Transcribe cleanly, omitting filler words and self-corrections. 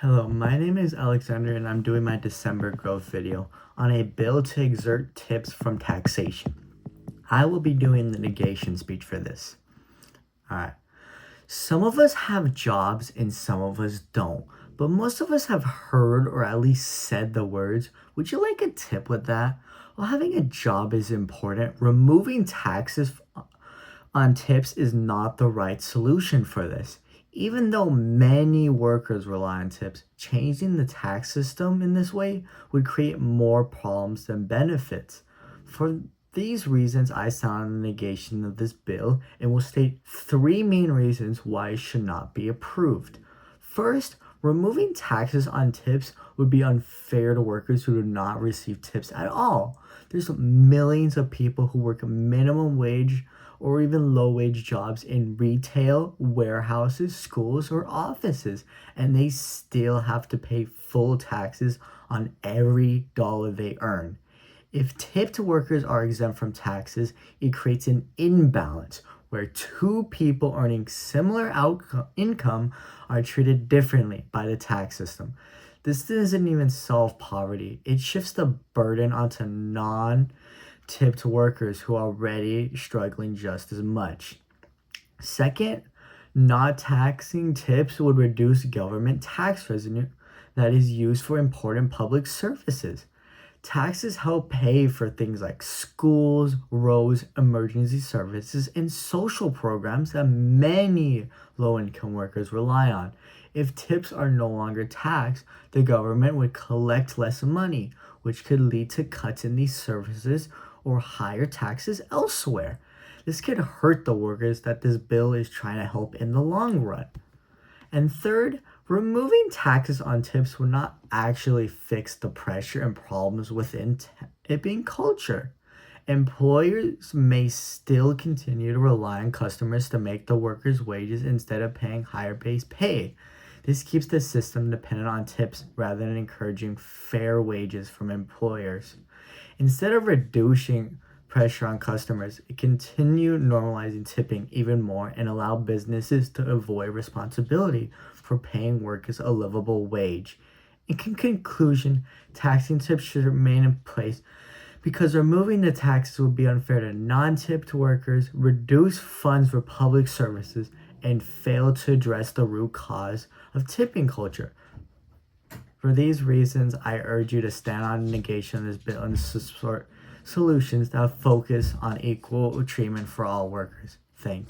Hello, my name is Alexander and I'm doing my December growth video on a bill to exert tips from taxation. I will be doing the negation speech for this. Alright, some of us have jobs and some of us don't, but most of us have heard or at least said the words, "Would you like a tip with that?" While having a job is important, removing taxes on tips is not the right solution for this. Even though many workers rely on tips, changing the tax system in this way would create more problems than benefits. For these reasons, I stand on the negation of this bill and will state three main reasons why it should not be approved. First, removing taxes on tips would be unfair to workers who do not receive tips at all. There's millions of people who work minimum wage or even low wage jobs in retail, warehouses, schools, or offices, and they still have to pay full taxes on every dollar they earn. If tipped workers are exempt from taxes, it creates an imbalance where two people earning similar income are treated differently by the tax system. This doesn't even solve poverty. It shifts the burden onto non-tipped workers who are already struggling just as much. Second, not taxing tips would reduce government tax revenue that is used for important public services. Taxes help pay for things like schools, roads, emergency services, and social programs that many low-income workers rely on. If tips are no longer taxed, the government would collect less money, which could lead to cuts in these services or higher taxes elsewhere. This could hurt the workers that this bill is trying to help in the long run. And third, removing taxes on tips would not actually fix the pressure and problems within tipping culture. Employers may still continue to rely on customers to make the workers' wages instead of paying higher base pay. This keeps the system dependent on tips rather than encouraging fair wages from employers. Instead of reducing pressure on customers, it continue normalizing tipping even more and allow businesses to avoid responsibility for paying workers a livable wage. In conclusion, taxing tips should remain in place because removing the taxes would be unfair to non-tipped workers, reduce funds for public services, and fail to address the root cause of tipping culture. For these reasons, I urge you to stand on negation of this bill and support solutions that focus on equal treatment for all workers. Thank you.